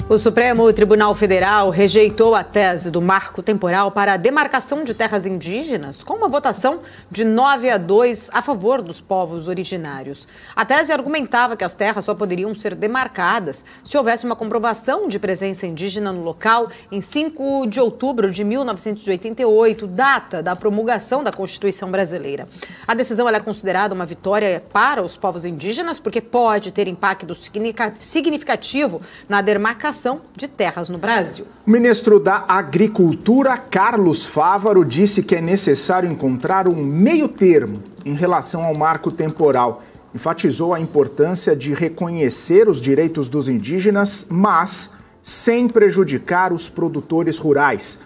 O Supremo Tribunal Federal rejeitou a tese do marco temporal para a demarcação de terras indígenas com uma votação de 9-2 a favor dos povos originários. A tese argumentava que as terras só poderiam ser demarcadas se houvesse uma comprovação de presença indígena no local em 5 de outubro de 1988, data da promulgação da Constituição brasileira. A decisão é considerada uma vitória para os povos indígenas porque pode ter impacto significativo na demarcação de terras no Brasil. O ministro da Agricultura, Carlos Fávaro, disse que é necessário encontrar um meio termo em relação ao marco temporal. Enfatizou a importância de reconhecer os direitos dos indígenas, mas sem prejudicar os produtores rurais.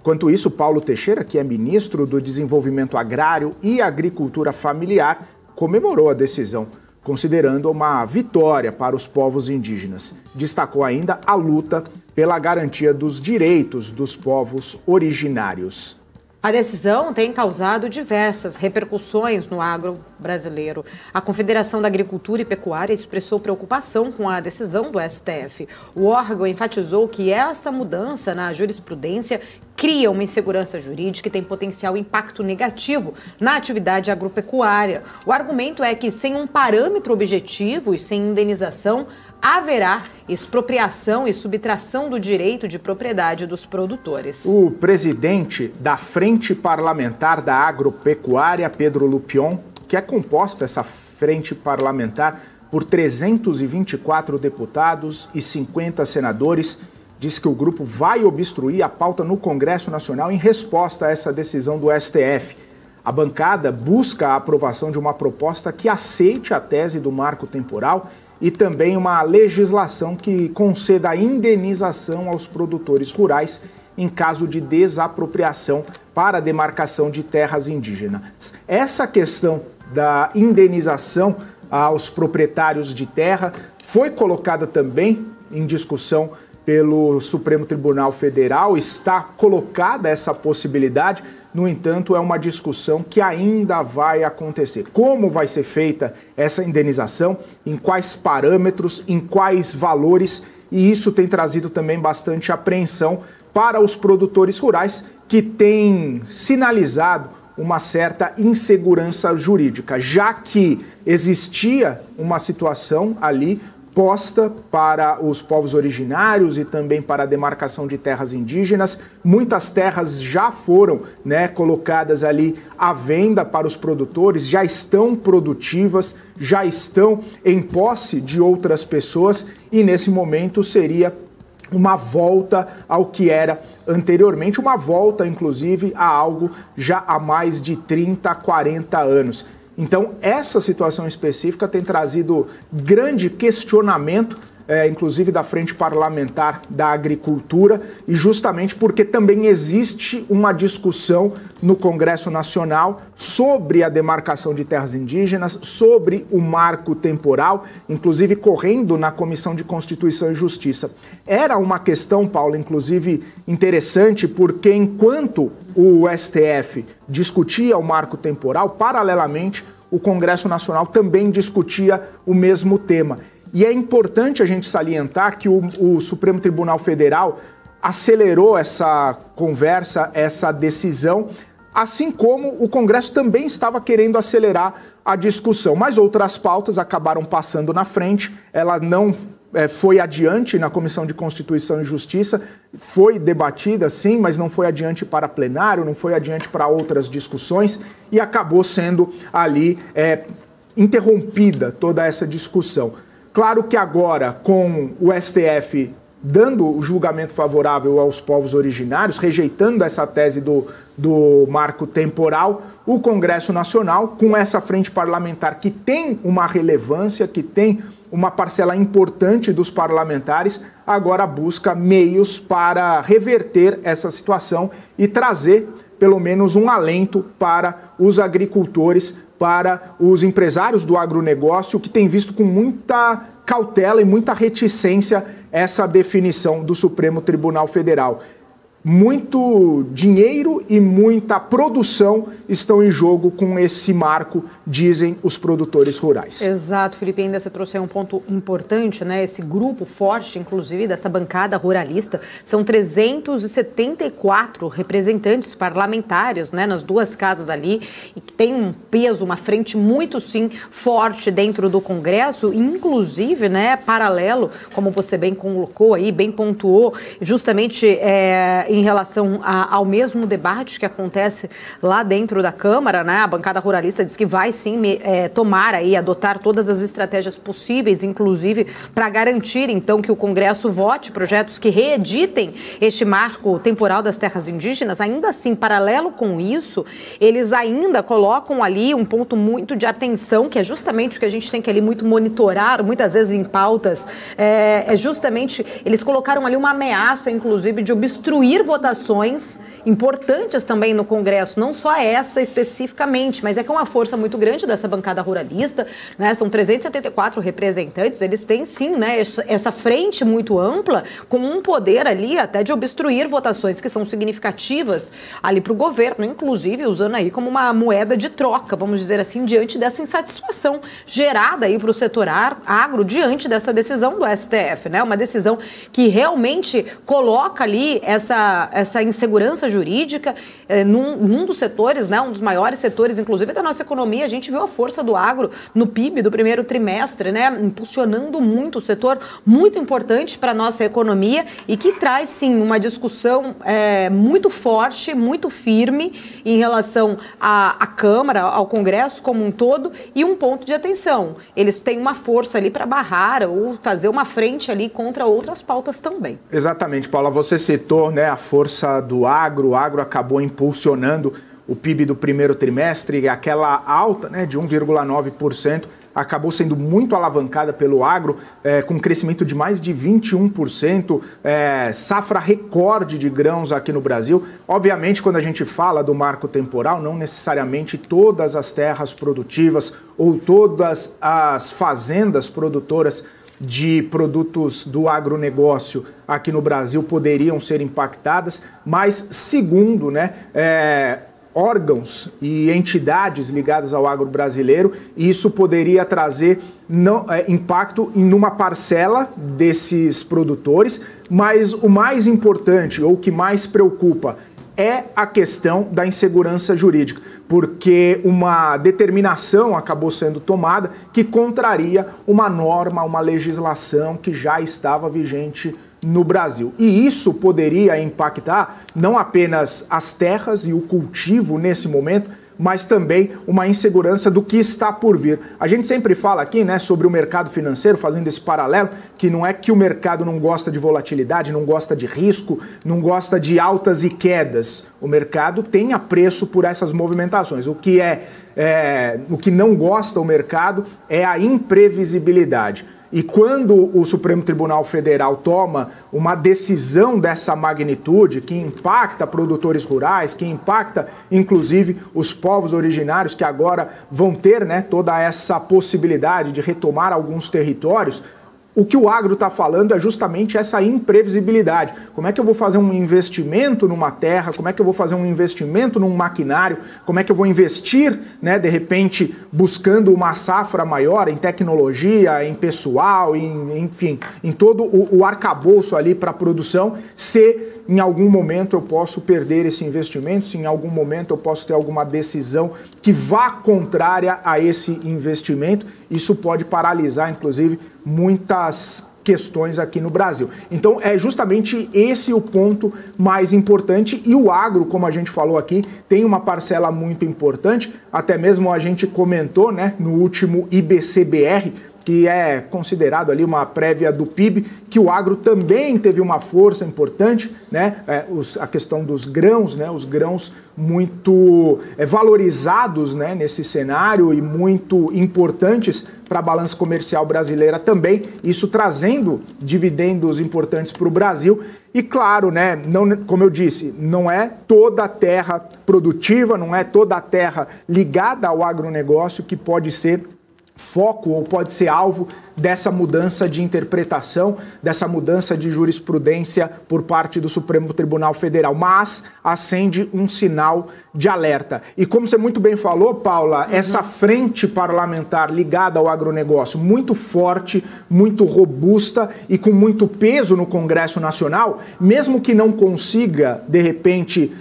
Enquanto isso, Paulo Teixeira, que é ministro do Desenvolvimento Agrário e Agricultura Familiar, comemorou a decisão, considerando uma vitória para os povos indígenas. Destacou ainda a luta pela garantia dos direitos dos povos originários. A decisão tem causado diversas repercussões no agro brasileiro. A Confederação da Agricultura e Pecuária expressou preocupação com a decisão do STF. O órgão enfatizou que essa mudança na jurisprudência cria uma insegurança jurídica e tem potencial impacto negativo na atividade agropecuária. O argumento é que sem um parâmetro objetivo e sem indenização, haverá expropriação e subtração do direito de propriedade dos produtores. O presidente da Frente Parlamentar da Agropecuária, Pedro Lupion, que é composta essa frente parlamentar por 324 deputados e 50 senadores, diz que o grupo vai obstruir a pauta no Congresso Nacional em resposta a essa decisão do STF. A bancada busca a aprovação de uma proposta que aceite a tese do marco temporal e também uma legislação que conceda indenização aos produtores rurais em caso de desapropriação para a demarcação de terras indígenas. Essa questão da indenização aos proprietários de terra foi colocada também em discussão pelo Supremo Tribunal Federal, está colocada essa possibilidade. No entanto, é uma discussão que ainda vai acontecer. Como vai ser feita essa indenização, em quais parâmetros, em quais valores, e isso tem trazido também bastante apreensão para os produtores rurais que têm sinalizado uma certa insegurança jurídica, já que existia uma situação ali posta para os povos originários e também para a demarcação de terras indígenas. Muitas terras já foram, colocadas ali à venda para os produtores, já estão produtivas, já estão em posse de outras pessoas e nesse momento seria uma volta ao que era anteriormente, uma volta inclusive a algo já há mais de 30, 40 anos. Então, essa situação específica tem trazido grande questionamento, inclusive da Frente Parlamentar da Agricultura, e justamente porque também existe uma discussão no Congresso Nacional sobre a demarcação de terras indígenas, sobre o marco temporal, inclusive correndo na Comissão de Constituição e Justiça. Era uma questão, Paulo, inclusive interessante, porque enquanto o STF discutia o marco temporal, paralelamente, o Congresso Nacional também discutia o mesmo tema. E é importante a gente salientar que o Supremo Tribunal Federal acelerou essa conversa, essa decisão, assim como o Congresso também estava querendo acelerar a discussão. Mas outras pautas acabaram passando na frente, ela não foi adiante na Comissão de Constituição e Justiça, foi debatida sim, mas não foi adiante para plenário, não foi adiante para outras discussões e acabou sendo ali interrompida toda essa discussão. Claro que agora, com o STF dando o julgamento favorável aos povos originários, rejeitando essa tese do marco temporal, o Congresso Nacional, com essa frente parlamentar que tem uma relevância, que tem uma parcela importante dos parlamentares, agora busca meios para reverter essa situação e trazer pelo menos um alento para os agricultores, para os empresários do agronegócio, que têm visto com muita cautela e muita reticência essa definição do Supremo Tribunal Federal. muito dinheiro e muita produção estão em jogo com esse marco, dizem os produtores rurais. Exato, Felipe, ainda você trouxe aí um ponto importante, né? Esse grupo forte, inclusive, dessa bancada ruralista, são 374 representantes parlamentares, né, nas duas casas ali, e que tem um peso, uma frente muito, sim, forte dentro do Congresso, inclusive, né, paralelo, como você bem colocou aí, bem pontuou, justamente em relação ao mesmo debate que acontece lá dentro da Câmara, né? A bancada ruralista diz que vai sim tomar aí, adotar todas as estratégias possíveis, inclusive para garantir então que o Congresso vote projetos que reeditem este marco temporal das terras indígenas. Ainda assim, paralelo com isso, eles ainda colocam ali um ponto muito de atenção, que é justamente o que a gente tem que ali muito monitorar, muitas vezes em pautas, justamente, eles colocaram ali uma ameaça, inclusive, de obstruir votações importantes também no Congresso, não só essa especificamente, mas é que é uma força muito grande dessa bancada ruralista, né? São 374 representantes, eles têm sim, né, essa frente muito ampla, com um poder ali até de obstruir votações que são significativas ali para o governo, inclusive usando aí como uma moeda de troca, vamos dizer assim, diante dessa insatisfação gerada aí para o setor agro diante dessa decisão do STF, né? Uma decisão que realmente coloca ali essa insegurança jurídica num dos setores, né, um dos maiores setores, inclusive, da nossa economia. A gente viu a força do agro no PIB do primeiro trimestre, né, impulsionando muito o setor, muito importante para a nossa economia e que traz, sim, uma discussão muito forte, muito firme em relação à Câmara, ao Congresso como um todo, e um ponto de atenção. Eles têm uma força ali para barrar ou fazer uma frente ali contra outras pautas também. Exatamente, Paula, você citou, né, a força do agro, o agro acabou impulsionando o PIB do primeiro trimestre, aquela alta, né, de 1,9%, acabou sendo muito alavancada pelo agro, com um crescimento de mais de 21%, safra recorde de grãos aqui no Brasil. Obviamente, quando a gente fala do marco temporal, não necessariamente todas as terras produtivas ou todas as fazendas produtoras de produtos do agronegócio aqui no Brasil poderiam ser impactadas, mas segundo, né, órgãos e entidades ligadas ao agro brasileiro, isso poderia trazer impacto em uma parcela desses produtores, mas o mais importante, ou o que mais preocupa, é a questão da insegurança jurídica, porque uma determinação acabou sendo tomada que contraria uma norma, uma legislação que já estava vigente no Brasil. E isso poderia impactar não apenas as terras e o cultivo nesse momento, mas também uma insegurança do que está por vir. A gente sempre fala aqui, né, sobre o mercado financeiro, fazendo esse paralelo, que não é que o mercado não gosta de volatilidade, não gosta de risco, não gosta de altas e quedas. O mercado tem apreço por essas movimentações. O que não gosta o mercado é a imprevisibilidade. E quando o Supremo Tribunal Federal toma uma decisão dessa magnitude, que impacta produtores rurais, que impacta inclusive os povos originários que agora vão ter, né, toda essa possibilidade de retomar alguns territórios, o que o agro está falando é justamente essa imprevisibilidade. Como é que eu vou fazer um investimento numa terra? Como é que eu vou fazer um investimento num maquinário? Como é que eu vou investir, né, de repente, buscando uma safra maior em tecnologia, em pessoal, enfim, em todo o arcabouço ali para a produção, se em algum momento eu posso perder esse investimento, se em algum momento eu posso ter alguma decisão que vá contrária a esse investimento. Isso pode paralisar, inclusive, muitas questões aqui no Brasil. Então é justamente esse o ponto mais importante, e o agro, como a gente falou aqui, tem uma parcela muito importante, até mesmo a gente comentou, né, no último IBCBR, que é considerado ali uma prévia do PIB, que o agro também teve uma força importante, né? A questão dos grãos, né? Os grãos muito valorizados, né, nesse cenário e muito importantes para a balança comercial brasileira também, isso trazendo dividendos importantes para o Brasil. E claro, né, não, como eu disse, não é toda a terra produtiva, não é toda a terra ligada ao agronegócio que pode ser foco ou pode ser alvo dessa mudança de interpretação, dessa mudança de jurisprudência por parte do Supremo Tribunal Federal, mas acende um sinal de alerta. E como você muito bem falou, Paula, essa frente parlamentar ligada ao agronegócio muito forte, muito robusta e com muito peso no Congresso Nacional, mesmo que não consiga, de repente,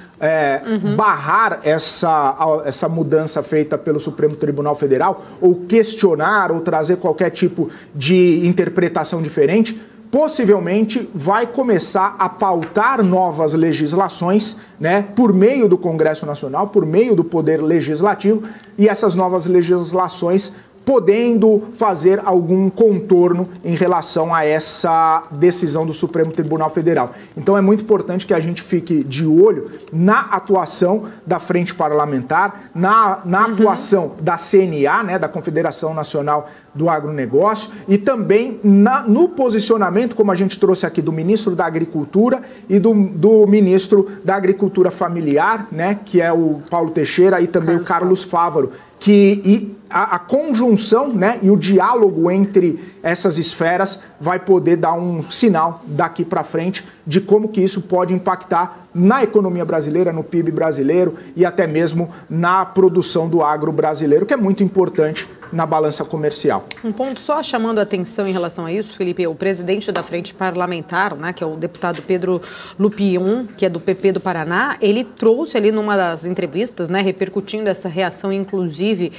barrar essa mudança feita pelo Supremo Tribunal Federal, ou questionar ou trazer qualquer tipo de interpretação diferente, possivelmente vai começar a pautar novas legislações, né, por meio do Congresso Nacional, por meio do Poder Legislativo, e essas novas legislações podendo fazer algum contorno em relação a essa decisão do Supremo Tribunal Federal. Então é muito importante que a gente fique de olho na atuação da Frente Parlamentar, na atuação da CNA, né, da Confederação Nacional do Agronegócio, e também no posicionamento, como a gente trouxe aqui, do ministro da Agricultura e do ministro da Agricultura Familiar, né, que é o Paulo Teixeira, e também o Carlos Fávaro, que a conjunção, né, e o diálogo entre essas esferas vai poder dar um sinal daqui para frente de como que isso pode impactar na economia brasileira, no PIB brasileiro e até mesmo na produção do agro brasileiro, que é muito importante na balança comercial. Um ponto só chamando a atenção em relação a isso, Felipe, o presidente da Frente Parlamentar, né, que é o deputado Pedro Lupion, que é do PP do Paraná, ele trouxe ali numa das entrevistas, né, repercutindo essa reação, inclusive,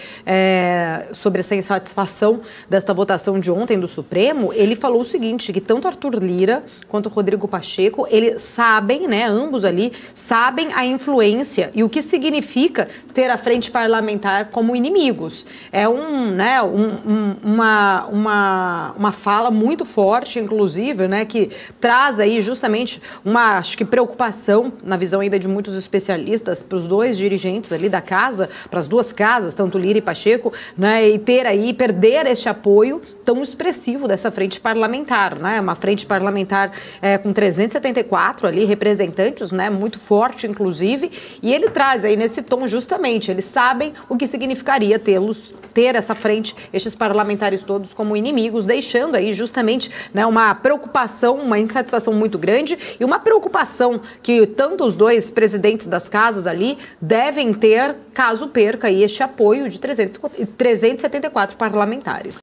sobre essa insatisfação desta votação de ontem do Supremo, ele falou o seguinte, que tanto Arthur Lira quanto Rodrigo Pacheco, eles sabem, né, ambos ali, sabem a influência e o que significa ter a Frente Parlamentar como inimigos. É uma fala muito forte, inclusive, né, que traz aí justamente uma, acho que, preocupação, na visão ainda de muitos especialistas, para os dois dirigentes ali da casa, para as duas casas, tanto Lira e Pacheco, né, e perder este apoio tão expressivo dessa frente parlamentar, né, uma frente parlamentar com 374 ali representantes, né, muito forte, inclusive, e ele traz aí nesse tom justamente, eles sabem o que significaria ter essa frente, estes parlamentares todos como inimigos, deixando aí justamente, né, uma preocupação, uma insatisfação muito grande e uma preocupação que tanto os dois presidentes das casas ali devem ter caso perca aí este apoio de 374 parlamentares.